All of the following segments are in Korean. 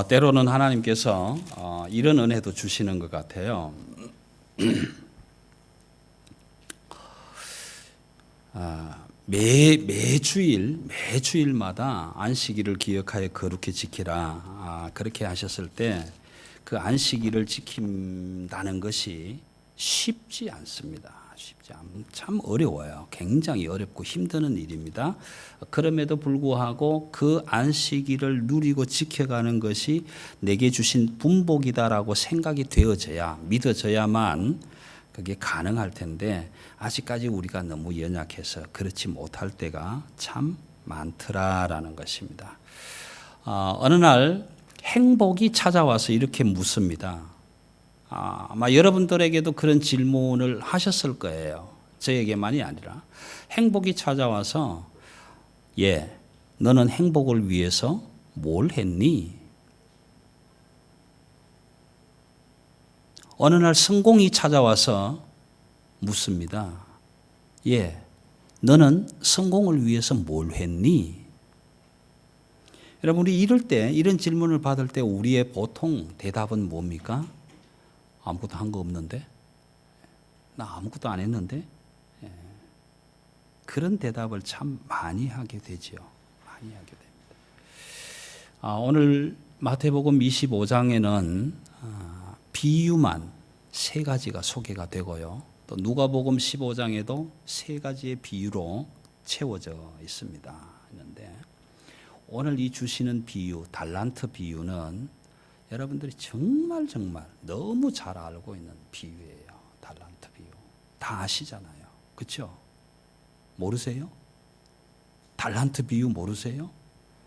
때로는 하나님께서 이런 은혜도 주시는 것 같아요. 매주일마다 안식일을 기억하여 거룩히 지키라. 그렇게 하셨을 때 그 안식일을 지킨다는 것이 쉽지 않습니다. 참 어려워요. 굉장히 어렵고 힘드는 일입니다. 그럼에도 불구하고 그 안식일을 누리고 지켜가는 것이 내게 주신 분복이다라고 생각이 되어져야, 믿어져야만 그게 가능할 텐데 아직까지 우리가 너무 연약해서 그렇지 못할 때가 참 많더라라는 것입니다. 어느 날 행복이 찾아와서 이렇게 묻습니다. 아마 여러분들에게도 그런 질문을 하셨을 거예요. 저에게만이 아니라. 행복이 찾아와서 너는 행복을 위해서 뭘 했니? 어느 날 성공이 찾아와서 묻습니다. 너는 성공을 위해서 뭘 했니? 여러분, 우리 이럴 때, 이런 질문을 받을 때 우리의 보통 대답은 뭡니까? 아무것도 한 거 없는데? 나 아무것도 안 했는데? 그런 대답을 참 많이 하게 되죠. 많이 하게 됩니다. 오늘 마태복음 25장에는 비유만 3가지가 소개가 되고요. 또 누가복음 15장에도 3가지의 비유로 채워져 있습니다. 있는데 오늘 이 주시는 비유, 달란트 비유는 여러분들이 정말 너무 잘 알고 있는 비유예요. 달란트 비유. 다 아시잖아요. 그렇죠? 모르세요? 달란트 비유 모르세요?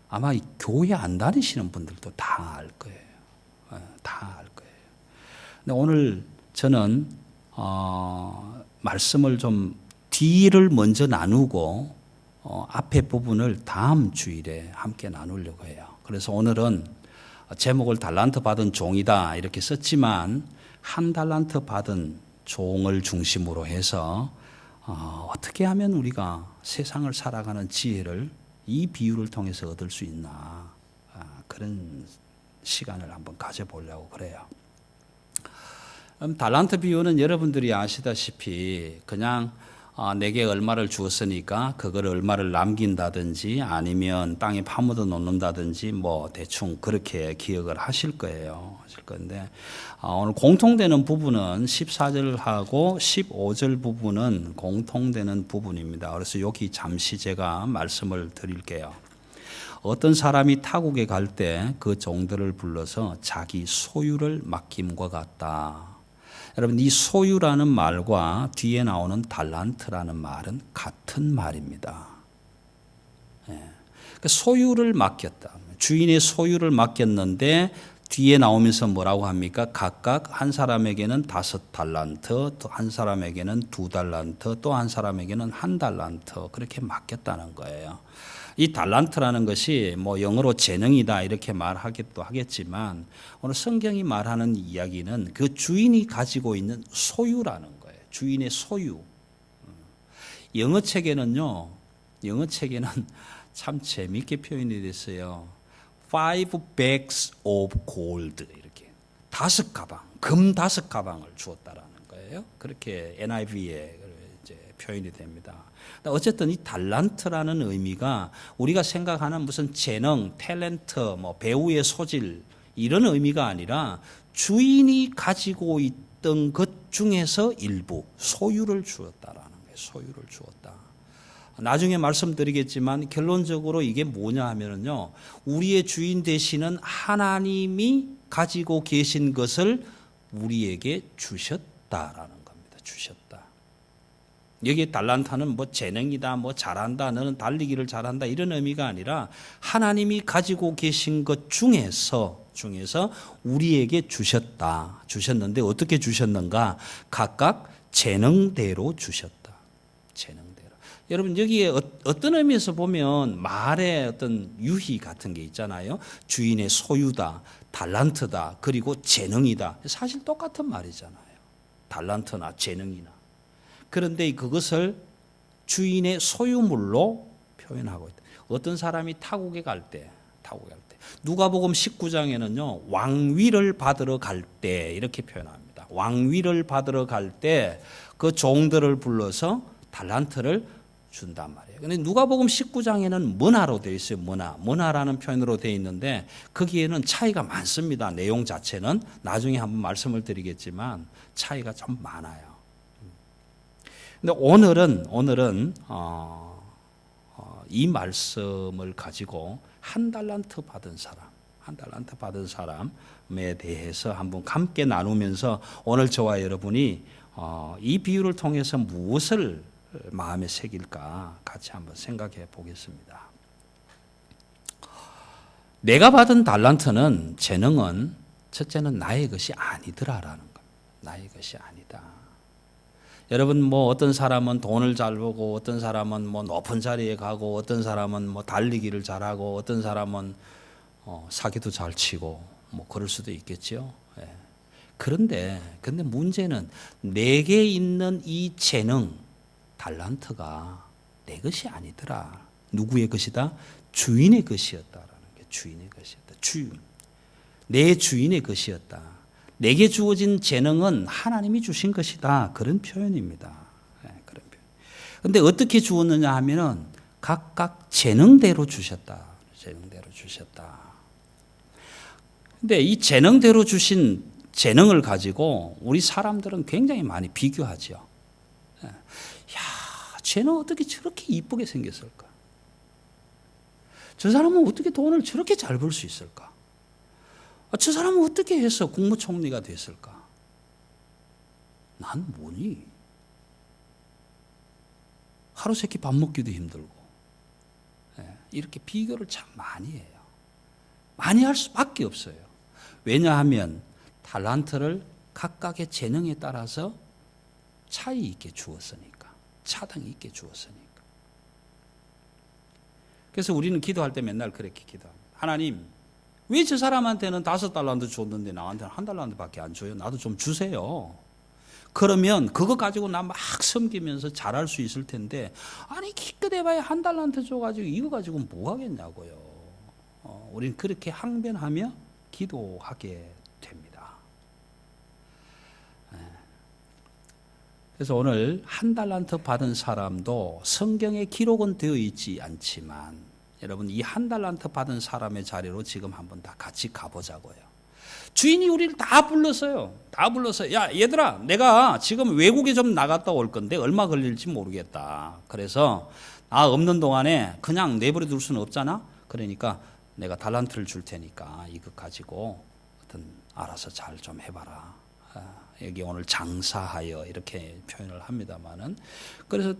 아마 이 교회 안 다니시는 분들도 다 알 거예요. 다 알 거예요. 근데 오늘 저는 말씀을 좀 뒤를 먼저 나누고 앞에 부분을 다음 주일에 함께 나누려고 해요. 그래서 오늘은 제목을 달란트 받은 종이다 이렇게 썼지만 1달란트 받은 종을 중심으로 해서 어떻게 하면 우리가 세상을 살아가는 지혜를 이 비유를 통해서 얻을 수 있나, 그런 시간을 한번 가져보려고 그래요. 달란트 비유는 여러분들이 아시다시피 그냥 내게 얼마를 주었으니까 그걸 얼마를 남긴다든지 아니면 땅에 파묻어 놓는다든지 뭐 대충 그렇게 기억을 하실 거예요. 하실 건데 오늘 공통되는 부분은 14절하고 15절 부분은 공통되는 부분입니다. 그래서 여기 잠시 제가 말씀을 드릴게요. 어떤 사람이 타국에 갈 때 그 종들을 불러서 자기 소유를 맡김과 같다. 여러분, 이 소유라는 말과 뒤에 나오는 달란트라는 말은 같은 말입니다. 소유를 맡겼다. 주인의 소유를 맡겼는데 뒤에 나오면서 뭐라고 합니까? 각각 한 사람에게는 5달란트, 또 한 사람에게는 2달란트, 또 한 사람에게는 1달란트 그렇게 맡겼다는 거예요. 이 달란트라는 것이 뭐 영어로 재능이다 이렇게 말하기도 하겠지만 오늘 성경이 말하는 이야기는 그 주인이 가지고 있는 소유라는 거예요. 주인의 소유. 영어 책에는 참 재미있게 표현이 됐어요. 5 bags of gold 이렇게 5가방, 금 5가방을 주었다라는 거예요. 그렇게 NIV에 이제 표현이 됩니다. 어쨌든 이 달란트라는 의미가 우리가 생각하는 무슨 재능, 탤런트, 뭐 배우의 소질 이런 의미가 아니라 주인이 가지고 있던 것 중에서 일부 소유를 주었다라는 거예요. 소유를 주었다. 나중에 말씀드리겠지만 결론적으로 이게 뭐냐 하면은요, 우리의 주인 되시는 하나님이 가지고 계신 것을 우리에게 주셨다라는 겁니다. 주셨다. 여기 달란트는 뭐 재능이다, 뭐 잘한다, 너는 달리기를 잘한다 이런 의미가 아니라 하나님이 가지고 계신 것 중에서 우리에게 주셨는데 어떻게 주셨는가? 각각 재능대로 주셨다. 재능대로. 여러분, 여기에 어떤 의미에서 보면 말의 어떤 유희 같은 게 있잖아요. 주인의 소유다, 달란트다, 그리고 재능이다. 사실 똑같은 말이잖아요. 달란트나 재능이나. 그런데 그것을 주인의 소유물로 표현하고 있다. 어떤 사람이 타국에 갈 때 타고 갈 때. 누가복음 19장에는요. 왕위를 받으러 갈 때 이렇게 표현합니다. 왕위를 받으러 갈 때 그 종들을 불러서 달란트를 준단 말이에요. 근데 누가복음 19장에는 문화로 되어 있어요. 문화라는 표현으로 되어 있는데 거기에는 차이가 많습니다. 내용 자체는 나중에 한번 말씀을 드리겠지만 차이가 좀 많아요. 근데 오늘은 이 말씀을 가지고 한 달란트 받은 사람에 대해서 한번 함께 나누면서 오늘 저와 여러분이 이 비유를 통해서 무엇을 마음에 새길까 같이 한번 생각해 보겠습니다. 내가 받은 달란트는 재능은 첫째는 나의 것이 아니더라라는 겁니다. 나의 것이 아니다. 여러분 뭐 어떤 사람은 돈을 잘 벌고 어떤 사람은 뭐 높은 자리에 가고 어떤 사람은 뭐 달리기를 잘하고 어떤 사람은 사기도 잘 치고 뭐 그럴 수도 있겠죠. 예. 그런데 문제는 내게 있는 이 재능 달란트가 내 것이 아니더라. 누구의 것이다? 주인의 것이었다라는 게 주인의 것이었다. 내 주인의 것이었다. 내게 주어진 재능은 하나님이 주신 것이다. 그런 표현입니다. 그런 표현. 근데 어떻게 주었느냐 하면은 각각 재능대로 주셨다. 재능대로 주셨다. 근데 이 재능대로 주신 재능을 가지고 우리 사람들은 굉장히 많이 비교하죠. 쟤는 어떻게 저렇게 이쁘게 생겼을까? 저 사람은 어떻게 돈을 저렇게 잘 벌 수 있을까? 저 사람은 어떻게 해서 국무총리가 됐을까? 난 뭐니? 하루 세끼 밥 먹기도 힘들고 이렇게 비교를 참 많이 해요. 많이 할 수밖에 없어요. 왜냐하면 달란트를 각각의 재능에 따라서 차이 있게 주었으니까. 차등이 있게 주었으니까. 그래서 우리는 기도할 때 맨날 그렇게 기도합니다. 하나님, 왜 저 사람한테는 5달란트 줬는데 나한테는 1달란트밖에 안 줘요? 나도 좀 주세요. 그러면 그거 가지고 나 막 섬기면서 잘할 수 있을 텐데, 아니 기껏 해봐야 1달란트 줘가지고 이거 가지고 뭐 하겠냐고요. 우리는 그렇게 항변하며 기도하게 됩니다. 그래서 오늘 1달란트 받은 사람도 성경에 기록은 되어 있지 않지만 여러분 이 1달란트 받은 사람의 자리로 지금 한번 다 같이 가보자고요. 주인이 우리를 다 불렀어요. 다 불렀어요. 야 얘들아, 내가 지금 외국에 좀 나갔다 올 건데 얼마 걸릴지 모르겠다. 그래서 나 없는 동안에 그냥 내버려 둘 수는 없잖아. 그러니까 내가 달란트를 줄 테니까 이거 가지고 어떤 알아서 잘 좀 해봐라. 여기 오늘 장사하여 이렇게 표현을 합니다만은 그래서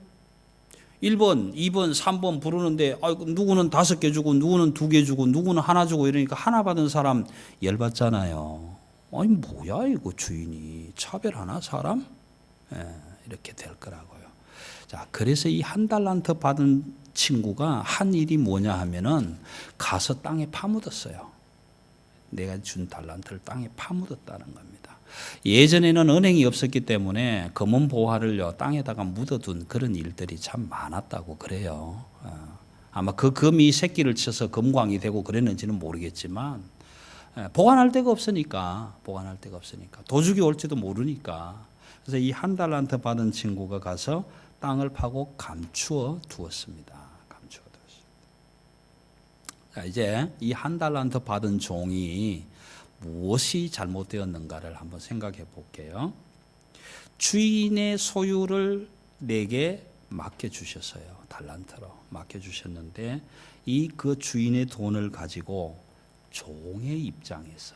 1번, 2번, 3번 부르는데 누구는 5개 주고 누구는 2개 주고 누구는 하나 주고 이러니까 하나 받은 사람 열받잖아요. 아니 뭐야 이거 주인이 차별하나 사람? 이렇게 될 거라고요. 자, 그래서 이 1달란트 받은 친구가 한 일이 뭐냐 하면은 가서 땅에 파묻었어요. 내가 준 달란트를 땅에 파묻었다는 겁니다. 예전에는 은행이 없었기 때문에 금은 보화를요 땅에다가 묻어둔 그런 일들이 참 많았다고 그래요. 아마 그 금이 새끼를 쳐서 금광이 되고 그랬는지는 모르겠지만 보관할 데가 없으니까 도둑이 올지도 모르니까 그래서 이 1달란트 받은 친구가 가서 땅을 파고 감추어 두었습니다. 자, 이제 이 1달란트 받은 종이 무엇이 잘못되었는가를 한번 생각해 볼게요. 주인의 소유를 내게 맡겨주셨어요. 달란트로 맡겨주셨는데 이 그 주인의 돈을 가지고 종의 입장에서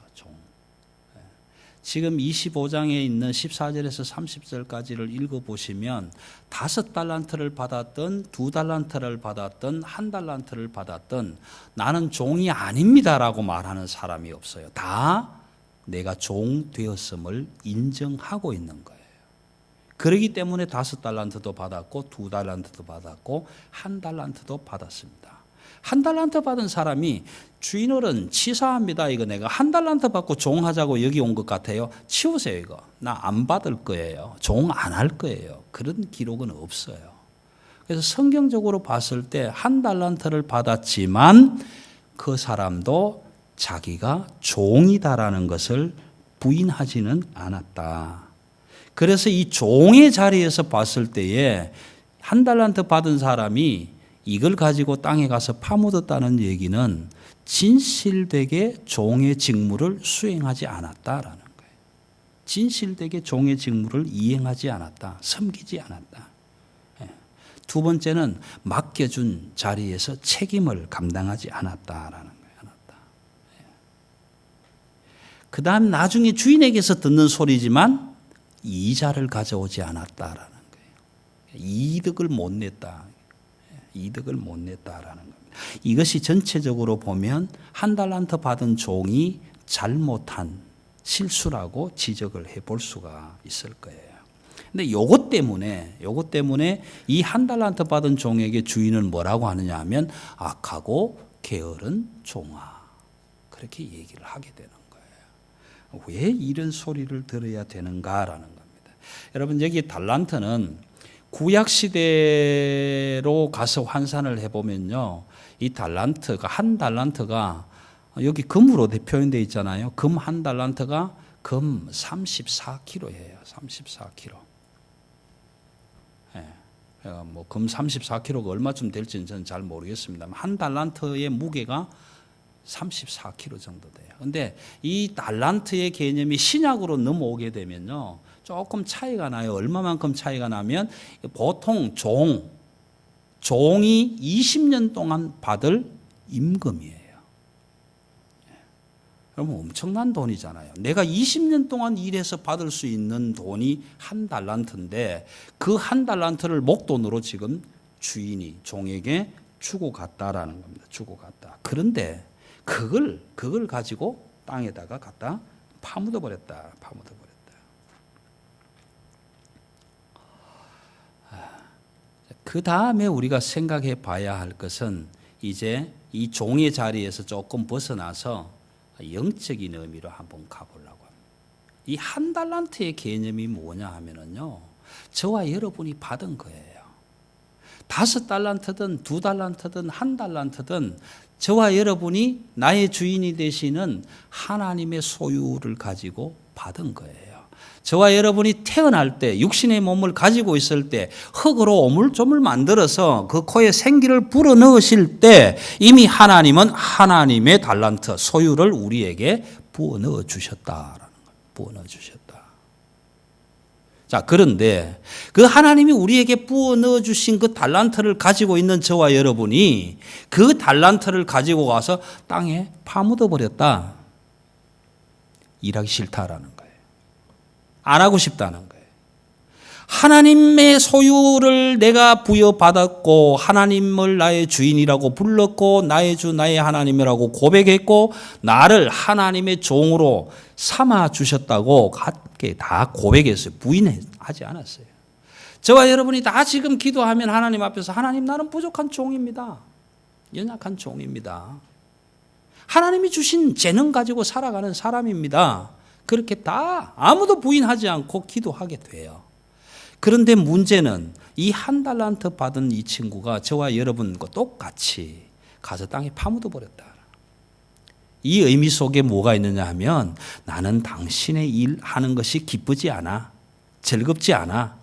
지금 25장에 있는 14절에서 30절까지를 읽어보시면 5달란트를 받았던 2달란트를 받았던 1달란트를 받았던 나는 종이 아닙니다라고 말하는 사람이 없어요. 다 내가 종 되었음을 인정하고 있는 거예요. 그렇기 때문에 5달란트도 받았고 2달란트도 받았고 1달란트도 받았습니다. 1달란트 받은 사람이 주인어른 치사합니다. 이거 내가 1달란트 받고 종하자고 여기 온 것 같아요. 치우세요 이거. 나 안 받을 거예요. 종 안 할 거예요. 그런 기록은 없어요. 그래서 성경적으로 봤을 때 1달란트를 받았지만 그 사람도 자기가 종이다라는 것을 부인하지는 않았다. 그래서 이 종의 자리에서 봤을 때에 한 달란트 받은 사람이 이걸 가지고 땅에 가서 파묻었다는 얘기는 진실되게 종의 직무를 수행하지 않았다라는 거예요. 진실되게 종의 직무를 이행하지 않았다. 섬기지 않았다. 두 번째는 맡겨준 자리에서 책임을 감당하지 않았다라는 거예요. 그 다음 나중에 주인에게서 듣는 소리지만 이자를 가져오지 않았다라는 거예요. 이득을 못 냈다. 이득을 못 냈다라는 겁니다. 이것이 전체적으로 보면 한 달란트 받은 종이 잘못한 실수라고 지적을 해볼 수가 있을 거예요. 근데 요것 때문에 이 한 달란트 받은 종에게 주인은 뭐라고 하느냐 하면 악하고 게으른 종아. 그렇게 얘기를 하게 되는 거예요. 왜 이런 소리를 들어야 되는가라는 겁니다. 여러분 여기 달란트는 구약 시대로 가서 환산을 해보면요, 이 달란트가 한 달란트가 여기 금으로 표현되어 있잖아요. 금 한 달란트가 금 34kg예요. 34kg. 금 34kg가 얼마쯤 될지는 저는 잘 모르겠습니다만 한 달란트의 무게가 34kg 정도 돼요. 그런데 이 달란트의 개념이 신약으로 넘어오게 되면요, 조금 차이가 나요. 얼마만큼 차이가 나면 보통 종이 20년 동안 받을 임금이에요. 그러면 엄청난 돈이잖아요. 내가 20년 동안 일해서 받을 수 있는 돈이 한 달란트인데 그 한 달란트를 목돈으로 지금 주인이 종에게 주고 갔다라는 겁니다. 주고 갔다. 그런데 그걸 가지고 땅에다가 갖다 파묻어 버렸다. 그 다음에 우리가 생각해 봐야 할 것은 이제 이 종의 자리에서 조금 벗어나서 영적인 의미로 한번 가보려고 합니다. 이 한 달란트의 개념이 뭐냐 하면은요, 저와 여러분이 받은 거예요. 5달란트든 2달란트든 1달란트든 저와 여러분이 나의 주인이 되시는 하나님의 소유를 가지고 받은 거예요. 저와 여러분이 태어날 때 육신의 몸을 가지고 있을 때 흙으로 오물조물 만들어서 그 코에 생기를 불어넣으실 때 이미 하나님은 하나님의 달란트 소유를 우리에게 부어 넣어 주셨다라는 거예요. 부어 넣어 주셨다. 자, 그런데 그 하나님이 우리에게 부어 넣어 주신 그 달란트를 가지고 있는 저와 여러분이 그 달란트를 가지고 가서 땅에 파묻어 버렸다. 일하기 싫다라는 거예요. 안 하고 싶다는 거예요. 하나님의 소유를 내가 부여받았고 하나님을 나의 주인이라고 불렀고 나의 주 나의 하나님이라고 고백했고 나를 하나님의 종으로 삼아 주셨다고 다 고백했어요. 부인하지 않았어요. 저와 여러분이 다 지금 기도하면 하나님 앞에서 하나님 나는 부족한 종입니다. 연약한 종입니다. 하나님이 주신 재능 가지고 살아가는 사람입니다. 그렇게 다 아무도 부인하지 않고 기도하게 돼요. 그런데 문제는 이 한 달란트 받은 이 친구가 저와 여러분과 똑같이 가서 땅에 파묻어 버렸다. 이 의미 속에 뭐가 있느냐 하면 나는 당신의 일하는 것이 기쁘지 않아. 즐겁지 않아.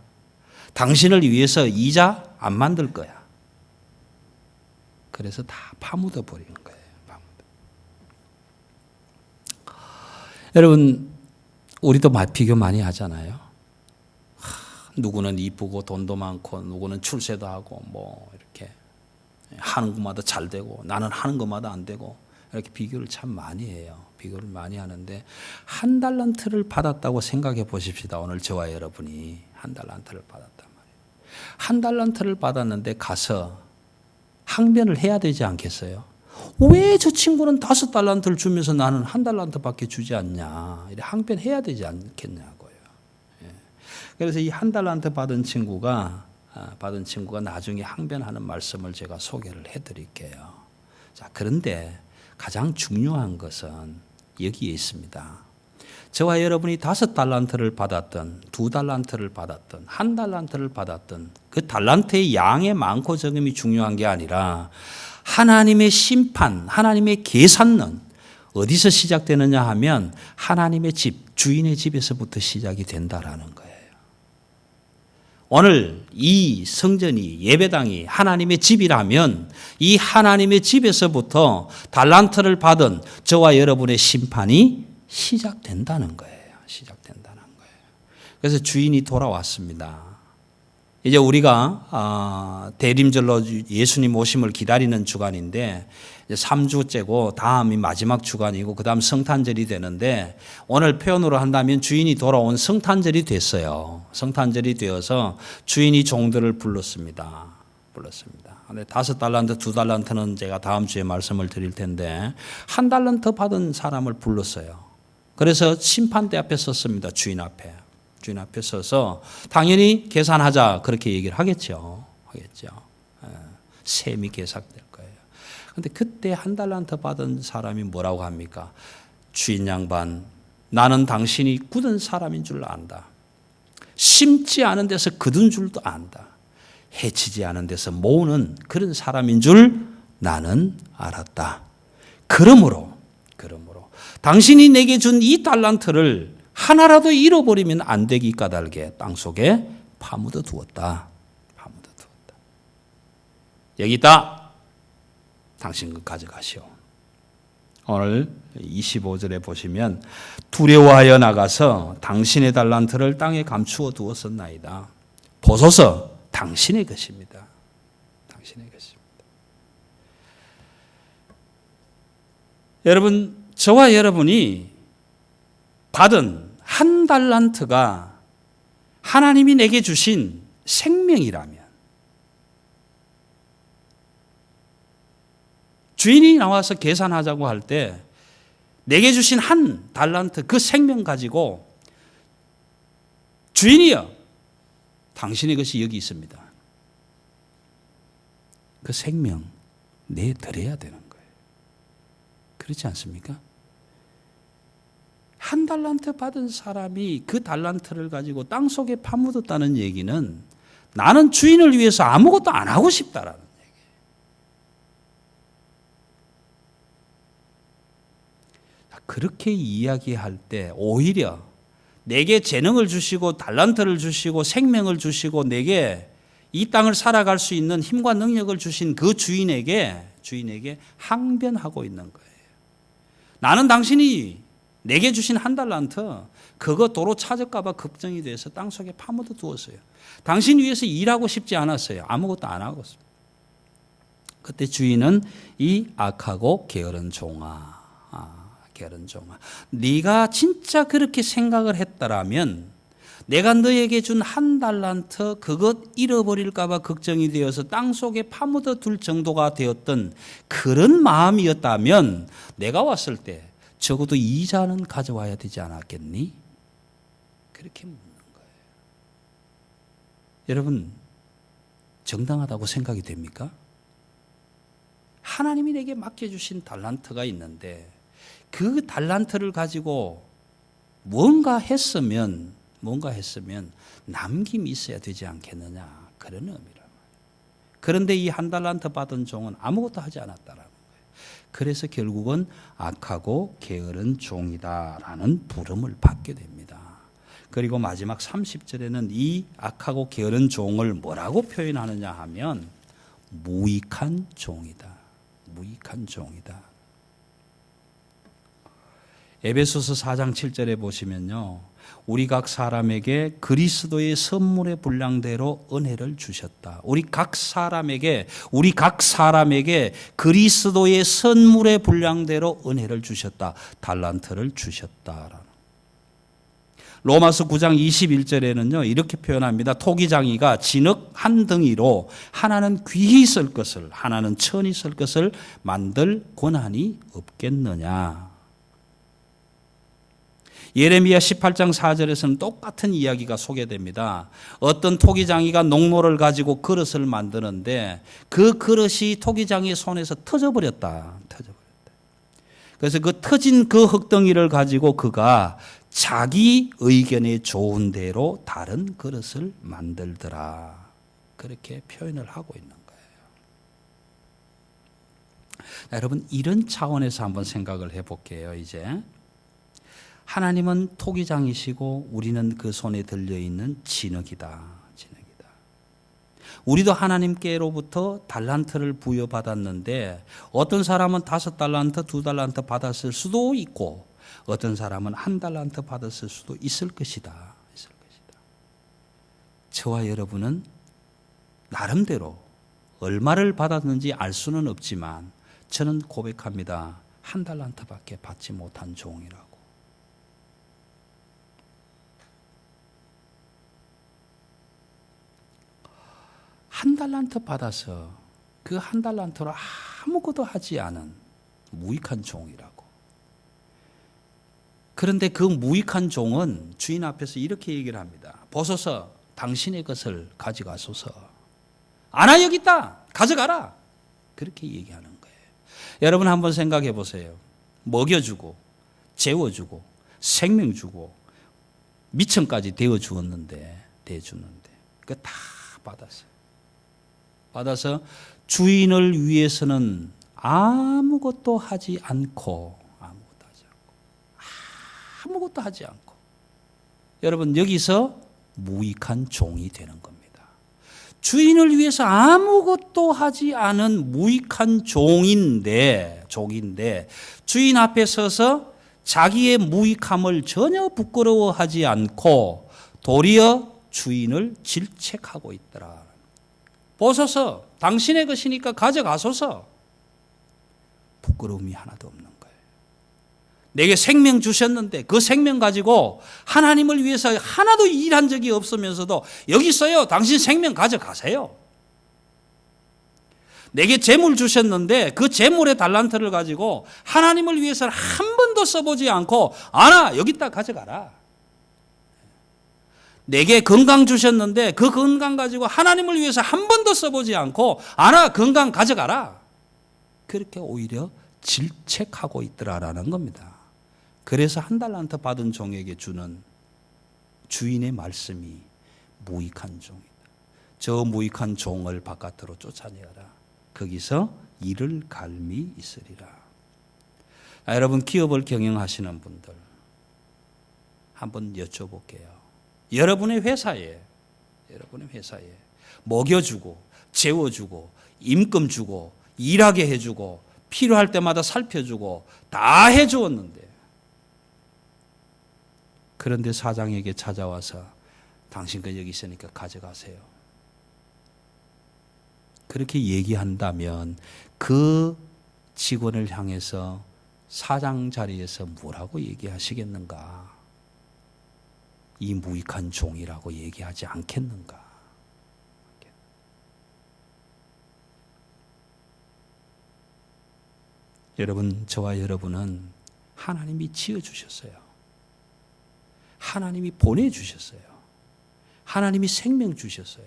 당신을 위해서 이자 안 만들 거야. 그래서 다 파묻어 버리는 거예요. 여러분, 우리도 비교 많이 하잖아요. 누구는 이쁘고 돈도 많고 누구는 출세도 하고 뭐 이렇게 하는 것마다 잘 되고 나는 하는 것마다 안 되고 이렇게 비교를 참 많이 해요. 비교를 많이 하는데 한 달란트를 받았다고 생각해 보십시다. 오늘 저와 여러분이 한 달란트를 받았단 말이에요. 한 달란트를 받았는데 가서 항변을 해야 되지 않겠어요? 왜 저 친구는 5달란트를 주면서 나는 한 달란트밖에 주지 않냐? 이렇게 항변해야 되지 않겠냐고요. 그래서 이 한 달란트 받은 친구가 나중에 항변하는 말씀을 제가 소개를 해드릴게요. 자, 그런데 가장 중요한 것은 여기에 있습니다. 저와 여러분이 5달란트를 받았던 2달란트를 받았던 1달란트를 받았던 그 달란트의 양의 많고 적음이 중요한 게 아니라 하나님의 심판, 하나님의 계산은 어디서 시작되느냐 하면 하나님의 집, 주인의 집에서부터 시작이 된다라는 거예요. 오늘 이 성전이, 예배당이 하나님의 집이라면 이 하나님의 집에서부터 달란트를 받은 저와 여러분의 심판이 시작된다는 거예요. 시작된다는 거예요. 그래서 주인이 돌아왔습니다. 이제 우리가 대림절로 예수님 오심을 기다리는 주간인데 3주째고 다음이 마지막 주간이고 그 다음 성탄절이 되는데 오늘 표현으로 한다면 주인이 돌아온 성탄절이 됐어요. 성탄절이 되어서 주인이 종들을 불렀습니다. 근데 5달란트, 2달란트는 제가 다음 주에 말씀을 드릴 텐데 1달란트 받은 사람을 불렀어요. 그래서 심판대 앞에 섰습니다. 주인 앞에. 주인 앞에 서서 당연히 계산하자 그렇게 얘기를 하겠죠. 셈이 계산될 거예요. 근데 그때 1달란트 받은 사람이 뭐라고 합니까? 주인 양반, 나는 당신이 굳은 사람인 줄 안다. 심지 않은 데서 거둔 줄도 안다. 해치지 않은 데서 모으는 그런 사람인 줄 나는 알았다. 그러므로 당신이 내게 준 이 달란트를 하나라도 잃어버리면 안 되기 까닭에 땅속에 파묻어 두었다. 여기 있다. 당신 그 가져가시오. 오늘 25절에 보시면 두려워하여 나가서 당신의 달란트를 땅에 감추어 두었었나이다. 보소서 당신의 것입니다. 당신의 것입니다. 여러분, 저와 여러분이 받은 1달란트가 하나님이 내게 주신 생명이라면 주인이 나와서 계산하자고 할 때 내게 주신 1달란트 그 생명 가지고 주인이여 당신의 것이 여기 있습니다. 그 생명 내드려야 되는 거예요. 그렇지 않습니까? 1달란트 받은 사람이 그 달란트를 가지고 땅속에 파묻었다는 얘기는 나는 주인을 위해서 아무것도 안 하고 싶다라는 얘기예요. 그렇게 이야기할 때 오히려 내게 재능을 주시고 달란트를 주시고 생명을 주시고 내게 이 땅을 살아갈 수 있는 힘과 능력을 주신 그 주인에게 항변하고 있는 거예요. 나는 당신이 내게 주신 1달란트 그거 도로 찾을까 봐 걱정이 돼서 땅속에 파묻어 두었어요. 당신 위해서 일하고 싶지 않았어요. 아무것도 안 하고 있습니다. 그때 주인은 이 악하고 게으른 종아. 네가 진짜 그렇게 생각을 했더라면 내가 너에게 준 1달란트 그것 잃어버릴까 봐 걱정이 되어서 땅속에 파묻어 둘 정도가 되었던 그런 마음이었다면 내가 왔을 때 적어도 이자는 가져와야 되지 않았겠니? 그렇게 묻는 거예요. 여러분, 정당하다고 생각이 됩니까? 하나님이 내게 맡겨주신 달란트가 있는데 그 달란트를 가지고 뭔가 했으면 남김이 있어야 되지 않겠느냐, 그런 의미란 말이에요. 그런데 이 1달란트 받은 종은 아무것도 하지 않았다라는 거예요. 그래서 결국은 악하고 게으른 종이다라는 부름을 받게 됩니다. 그리고 마지막 30절에는 이 악하고 게으른 종을 뭐라고 표현하느냐 하면 무익한 종이다. 에베소서 4장 7절에 보시면요, 우리 각 사람에게 그리스도의 선물의 분량대로 은혜를 주셨다. 우리 각 사람에게 그리스도의 선물의 분량대로 은혜를 주셨다. 달란트를 주셨다. 로마서 9장 21절에는요 이렇게 표현합니다. 토기장이가 진흙 한 덩이로 하나는 귀히 쓸 것을 하나는 천히 쓸 것을 만들 권한이 없겠느냐. 예레미야 18장 4절에서는 똑같은 이야기가 소개됩니다. 어떤 토기장이가 농로를 가지고 그릇을 만드는데 그 그릇이 토기장이의 손에서 터져버렸다. 그래서 그 터진 그 흙덩이를 가지고 그가 자기 의견에 좋은 대로 다른 그릇을 만들더라. 그렇게 표현을 하고 있는 거예요. 여러분, 이런 차원에서 한번 생각을 해볼게요. 이제 하나님은 토기장이시고 우리는 그 손에 들려있는 진흙이다. 우리도 하나님께로부터 달란트를 부여받았는데 어떤 사람은 5달란트, 2달란트 받았을 수도 있고 어떤 사람은 1달란트 받았을 수도 있을 것이다. 저와 여러분은 나름대로 얼마를 받았는지 알 수는 없지만 저는 고백합니다. 1달란트밖에 받지 못한 종이라고. 한 달란트 받아서 그 1달란트로 아무것도 하지 않은 무익한 종이라고. 그런데 그 무익한 종은 주인 앞에서 이렇게 얘기를 합니다. 보소서, 당신의 것을 가져가소서. 아나 여기 있다. 가져가라. 그렇게 얘기하는 거예요. 여러분 한번 생각해 보세요. 먹여주고 재워주고 생명 주고 미천까지 대어주었는데 그거 다 받아서 주인을 위해서는 아무것도 하지 않고 여러분 여기서 무익한 종이 되는 겁니다. 주인을 위해서 아무것도 하지 않은 무익한 종인데 주인 앞에 서서 자기의 무익함을 전혀 부끄러워하지 않고 도리어 주인을 질책하고 있더라. 보소서, 당신의 것이니까 가져가소서. 부끄러움이 하나도 없는 거예요. 내게 생명 주셨는데 그 생명 가지고 하나님을 위해서 하나도 일한 적이 없으면서도 여기 있어요. 당신 생명 가져가세요. 내게 재물 주셨는데 그 재물의 달란트를 가지고 하나님을 위해서 한 번도 써보지 않고 아나 여기 있다 가져가라. 내게 건강 주셨는데 그 건강 가지고 하나님을 위해서 한 번도 써보지 않고 아나 건강 가져가라. 그렇게 오히려 질책하고 있더라라는 겁니다. 그래서 1달란트 받은 종에게 주는 주인의 말씀이 무익한 종이다. 저 무익한 종을 바깥으로 쫓아내어라. 거기서 이를 갈미 있으리라. 여러분 기업을 경영하시는 분들 한번 여쭤볼게요. 여러분의 회사에 먹여주고 재워주고 임금 주고 일하게 해주고 필요할 때마다 살펴주고 다 해주었는데 그런데 사장에게 찾아와서 당신 거 여기 있으니까 가져가세요. 그렇게 얘기한다면 그 직원을 향해서 사장 자리에서 뭐라고 얘기하시겠는가? 이 무익한 종이라고 얘기하지 않겠는가? 여러분, 저와 여러분은 하나님이 지어주셨어요. 하나님이 보내주셨어요. 하나님이 생명 주셨어요.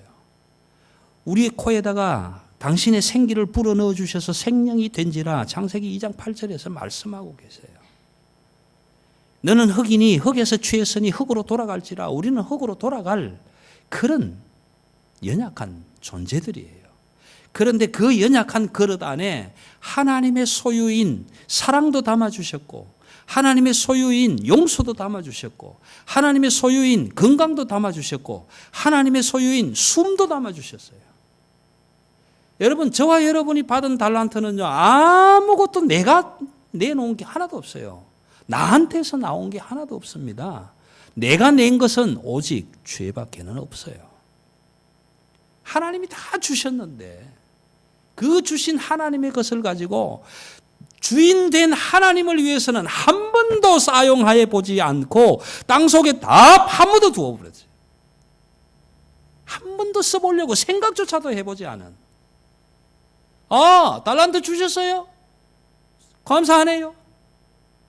우리의 코에다가 당신의 생기를 불어넣어 주셔서 생명이 된지라 창세기 2장 8절에서 말씀하고 계세요. 너는 흙이니 흙에서 취했으니 흙으로 돌아갈지라. 우리는 흙으로 돌아갈 그런 연약한 존재들이에요. 그런데 그 연약한 그릇 안에 하나님의 소유인 사랑도 담아주셨고 하나님의 소유인 용서도 담아주셨고 하나님의 소유인 건강도 담아주셨고 하나님의 소유인 숨도 담아주셨어요. 여러분, 저와 여러분이 받은 달란트는요, 아무것도 내가 내놓은 게 하나도 없어요. 나한테서 나온 게 하나도 없습니다. 내가 낸 것은 오직 죄밖에는 없어요. 하나님이 다 주셨는데 그 주신 하나님의 것을 가지고 주인된 하나님을 위해서는 한 번도 사용해 보지 않고 땅 속에 다 파묻어 두어버렸어요. 한 번도 써보려고 생각조차도 해보지 않은. 달란트 주셨어요? 감사하네요.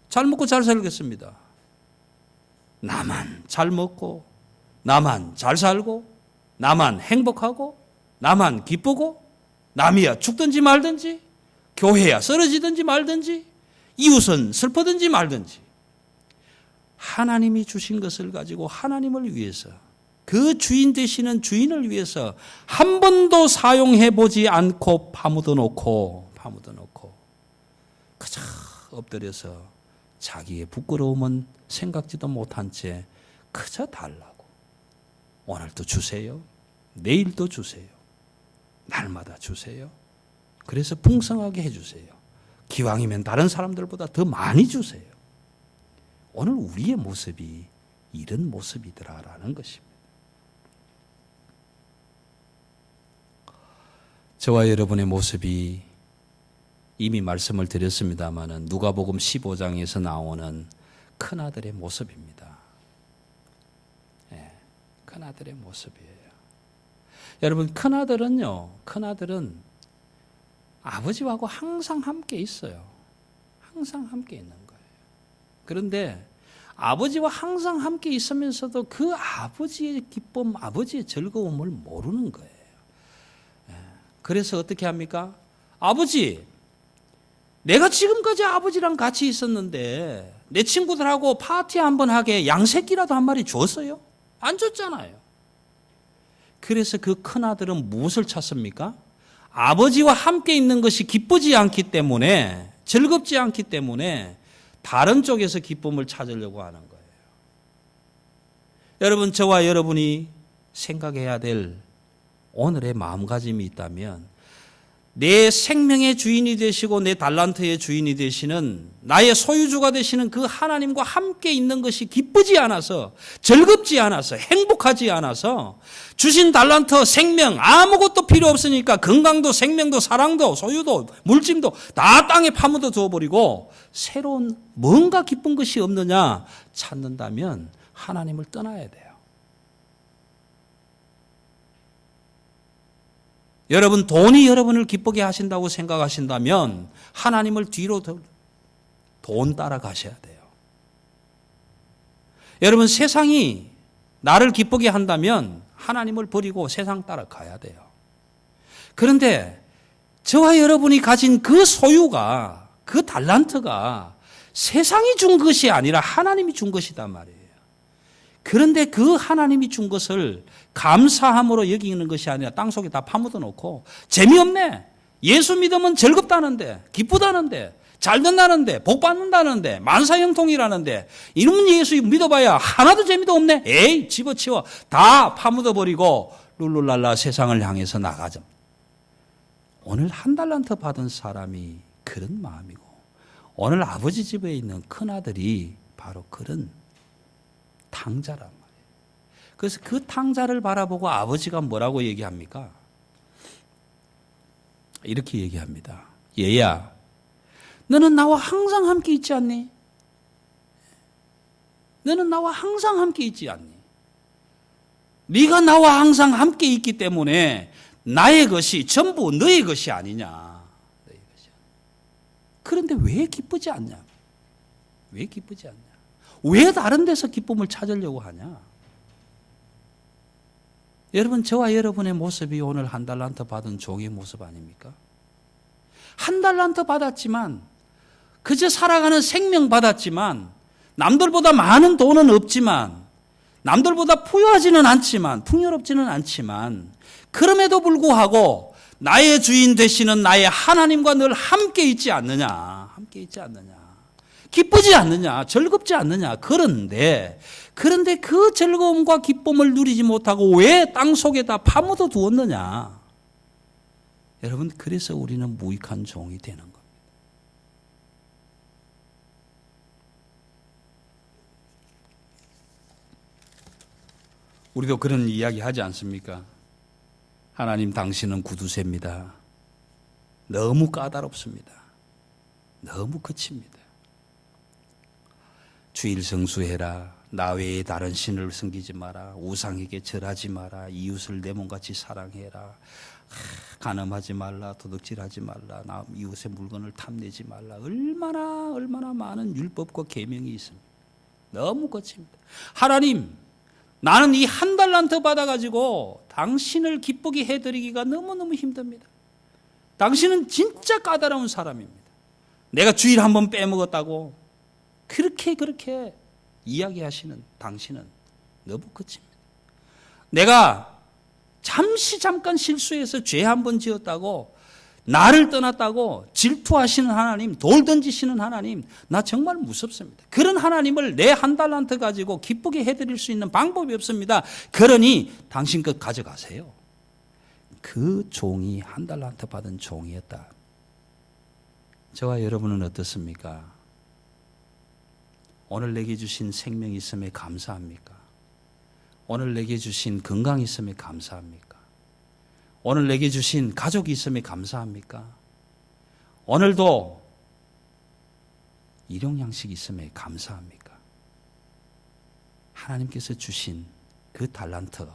잘 먹고 잘 살겠습니다. 나만 잘 먹고 나만 잘 살고 나만 행복하고 나만 기쁘고 남이야 죽든지 말든지 교회야 쓰러지든지 말든지 이웃은 슬퍼든지 말든지 하나님이 주신 것을 가지고 하나님을 위해서 그 주인 되시는 주인을 위해서 한 번도 사용해 보지 않고 파묻어 놓고 그저 엎드려서 자기의 부끄러움은 생각지도 못한 채 그저 달라고. 오늘도 주세요. 내일도 주세요. 날마다 주세요. 그래서 풍성하게 해주세요. 기왕이면 다른 사람들보다 더 많이 주세요. 오늘 우리의 모습이 이런 모습이더라라는 것입니다. 저와 여러분의 모습이 이미 말씀을 드렸습니다마는 누가복음 15장에서 나오는 큰아들의 모습입니다. 네, 큰아들의 모습이에요. 여러분, 큰아들은 아버지하고 항상 함께 있어요. 항상 함께 있는 거예요. 그런데 아버지와 항상 함께 있으면서도 그 아버지의 기쁨, 아버지의 즐거움을 모르는 거예요. 그래서 어떻게 합니까? 아버지, 내가 지금까지 아버지랑 같이 있었는데 내 친구들하고 파티 한번 하게 양새끼라도 한 마리 줬어요? 안 줬잖아요. 그래서 그 큰아들은 무엇을 찾습니까? 아버지와 함께 있는 것이 기쁘지 않기 때문에, 즐겁지 않기 때문에 다른 쪽에서 기쁨을 찾으려고 하는 거예요. 여러분, 저와 여러분이 생각해야 될 오늘의 마음가짐이 있다면, 내 생명의 주인이 되시고 내 달란트의 주인이 되시는, 나의 소유주가 되시는 그 하나님과 함께 있는 것이 기쁘지 않아서, 즐겁지 않아서, 행복하지 않아서 주신 달란트, 생명 아무것도 필요 없으니까 건강도 생명도 사랑도 소유도 물짐도 다 땅에 파묻어 두어버리고 새로운 뭔가 기쁜 것이 없느냐 찾는다면 하나님을 떠나야 돼요. 여러분, 돈이 여러분을 기쁘게 하신다고 생각하신다면 하나님을 뒤로 돈 따라가셔야 돼요. 여러분, 세상이 나를 기쁘게 한다면 하나님을 버리고 세상 따라가야 돼요. 그런데 저와 여러분이 가진 그 소유가, 그 달란트가 세상이 준 것이 아니라 하나님이 준 것이단 말이에요. 그런데 그 하나님이 준 것을 감사함으로 여기는 것이 아니라 땅속에 다 파묻어 놓고, 재미없네, 예수 믿으면 즐겁다는데, 기쁘다는데, 잘 된다는데, 복 받는다는데, 만사형통이라는데, 이놈 예수 믿어봐야 하나도 재미도 없네, 에이 집어치워, 다 파묻어버리고 룰루랄라 세상을 향해서 나가자. 오늘 한 달란트 받은 사람이 그런 마음이고, 오늘 아버지 집에 있는 큰아들이 바로 그런 탕자란 말이에요. 그래서 그 탕자를 바라보고 아버지가 뭐라고 얘기합니까? 이렇게 얘기합니다. 얘야, 너는 나와 항상 함께 있지 않니? 너는 나와 항상 함께 있지 않니? 네가 나와 항상 함께 있기 때문에 나의 것이 전부 너의 것이 아니냐. 너의 것이. 그런데 왜 기쁘지 않냐? 왜 기쁘지 않냐? 왜 다른 데서 기쁨을 찾으려고 하냐? 여러분, 저와 여러분의 모습이 오늘 한 달란트 받은 종의 모습 아닙니까? 한 달란트 받았지만, 그저 살아가는 생명 받았지만, 남들보다 많은 돈은 없지만, 남들보다 부유하지는 않지만, 풍요롭지는 않지만, 그럼에도 불구하고 나의 주인 되시는 나의 하나님과 늘 함께 있지 않느냐? 함께 있지 않느냐? 기쁘지 않느냐? 즐겁지 않느냐? 그런데 그 즐거움과 기쁨을 누리지 못하고 왜 땅속에다 파묻어 두었느냐? 여러분, 그래서 우리는 무익한 종이 되는 겁니다. 우리도 그런 이야기 하지 않습니까? 하나님, 당신은 구두쇠입니다. 너무 까다롭습니다. 너무 거칩니다. 주일 성수해라. 나 외에 다른 신을 섬기지 마라. 우상에게 절하지 마라. 이웃을 내 몸같이 사랑해라. 간음하지 말라. 도둑질하지 말라. 나 이웃의 물건을 탐내지 말라. 얼마나 많은 율법과 계명이 있습니다. 너무 거칩니다. 하나님, 나는 이 한 달란트 받아가지고 당신을 기쁘게 해드리기가 너무너무 힘듭니다. 당신은 진짜 까다로운 사람입니다. 내가 주일 한번 빼먹었다고 그렇게 이야기하시는 당신은 너무 거칩니다. 내가 잠깐 실수해서 죄 한 번 지었다고 나를 떠났다고 질투하시는 하나님, 돌 던지시는 하나님, 나 정말 무섭습니다. 그런 하나님을 내 한 달란트 가지고 기쁘게 해드릴 수 있는 방법이 없습니다. 그러니 당신 것 가져가세요. 그 종이 한 달란트 받은 종이었다. 저와 여러분은 어떻습니까? 오늘 내게 주신 생명 있음에 감사합니까? 오늘 내게 주신 건강 있음에 감사합니까? 오늘 내게 주신 가족이 있음에 감사합니까? 오늘도 일용양식이 있음에 감사합니까? 하나님께서 주신 그 달란트,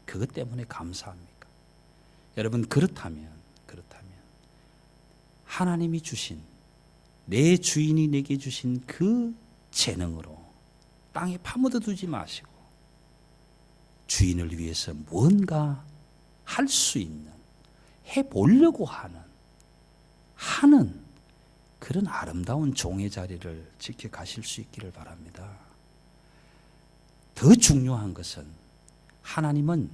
그것 때문에 감사합니까? 여러분, 그렇다면 하나님이 주신, 내 주인이 내게 주신 그 재능으로 땅에 파묻어 두지 마시고 주인을 위해서 뭔가 할 수 있는, 해보려고 하는 그런 아름다운 종의 자리를 지켜가실 수 있기를 바랍니다. 더 중요한 것은 하나님은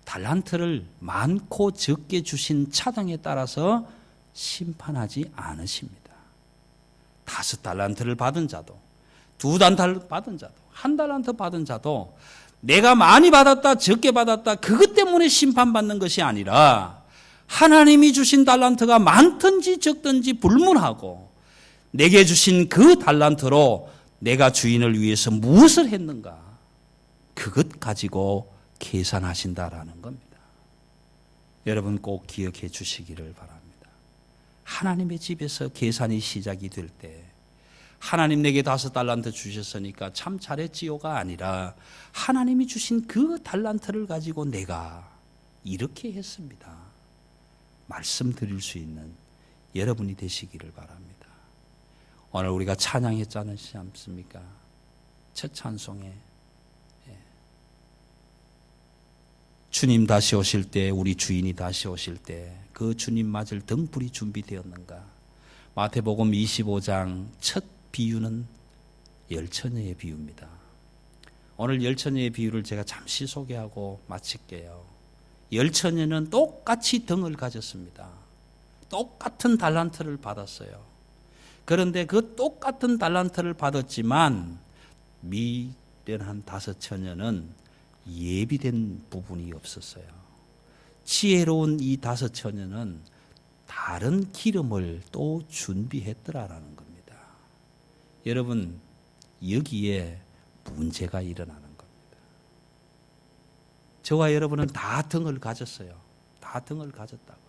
달란트를 많고 적게 주신 차등에 따라서 심판하지 않으십니다. 5달란트를 받은 자도, 2달란트 받은 자도, 1달란트 받은 자도 내가 많이 받았다, 적게 받았다, 그것 때문에 심판받는 것이 아니라 하나님이 주신 달란트가 많든지 적든지 불문하고 내게 주신 그 달란트로 내가 주인을 위해서 무엇을 했는가, 그것 가지고 계산하신다라는 겁니다. 여러분 꼭 기억해 주시기를 바랍니다. 하나님의 집에서 계산이 시작이 될 때 하나님 내게 5달란트 주셨으니까 참 잘했지요가 아니라 하나님이 주신 그 달란트를 가지고 내가 이렇게 했습니다. 말씀드릴 수 있는 여러분이 되시기를 바랍니다. 오늘 우리가 찬양했지 않습니까? 첫 찬송에 주님 다시 오실 때, 우리 주인이 다시 오실 때 그 주님 맞을 등불이 준비되었는가? 마태복음 25장 첫 비유는 열처녀의 비유입니다. 오늘 열처녀의 비유를 제가 잠시 소개하고 마칠게요. 열처녀는 똑같이 등을 가졌습니다. 똑같은 달란트를 받았어요. 그런데 그 똑같은 달란트를 받았지만 미련한 5처녀는 예비된 부분이 없었어요. 지혜로운 이 5처녀는 다른 기름을 또 준비했더라라는 겁니다. 여러분, 여기에 문제가 일어나는 겁니다. 저와 여러분은 다 등을 가졌어요. 다 등을 가졌다고요.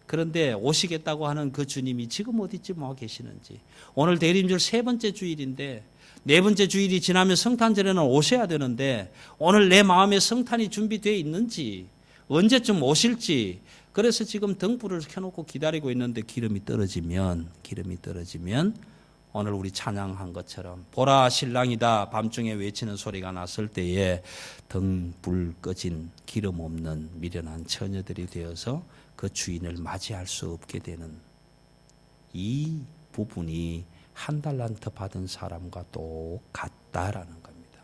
그런데 오시겠다고 하는 그 주님이 지금 어디쯤 와 계시는지, 오늘 대림절 3번째 주일인데 4번째 주일이 지나면 성탄절에는 오셔야 되는데 오늘 내 마음에 성탄이 준비되어 있는지, 언제쯤 오실지, 그래서 지금 등불을 켜놓고 기다리고 있는데 기름이 떨어지면 오늘 우리 찬양한 것처럼 보라 신랑이다 밤중에 외치는 소리가 났을 때에 등불 꺼진 기름 없는 미련한 처녀들이 되어서 그 주인을 맞이할 수 없게 되는 이 부분이 1달란트 받은 사람과 똑같다라는 겁니다.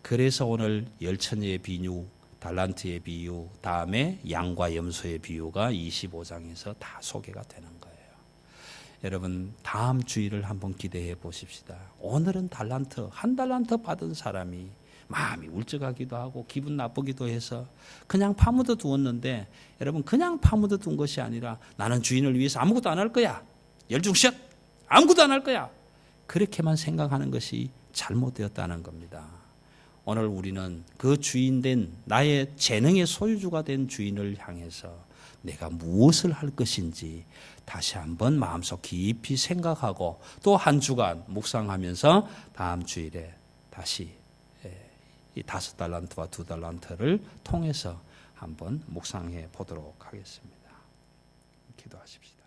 그래서 오늘 열처녀의 비유, 달란트의 비유, 다음에 양과 염소의 비유가 25장에서 다 소개가 되는 거예요. 여러분, 다음 주일을 한번 기대해 보십시다. 오늘은 1달란트 받은 사람이 마음이 울적하기도 하고 기분 나쁘기도 해서 그냥 파묻어 두었는데, 여러분, 그냥 파묻어 둔 것이 아니라 나는 주인을 위해서 아무것도 안 할 거야, 열중샷 아무것도 안 할 거야, 그렇게만 생각하는 것이 잘못되었다는 겁니다. 오늘 우리는 그 주인된, 나의 재능의 소유주가 된 주인을 향해서 내가 무엇을 할 것인지 다시 한번 마음속 깊이 생각하고 또 한 주간 묵상하면서 다음 주일에 다시 이 5달란트와 2달란트를 통해서 한번 묵상해 보도록 하겠습니다. 기도하십시다.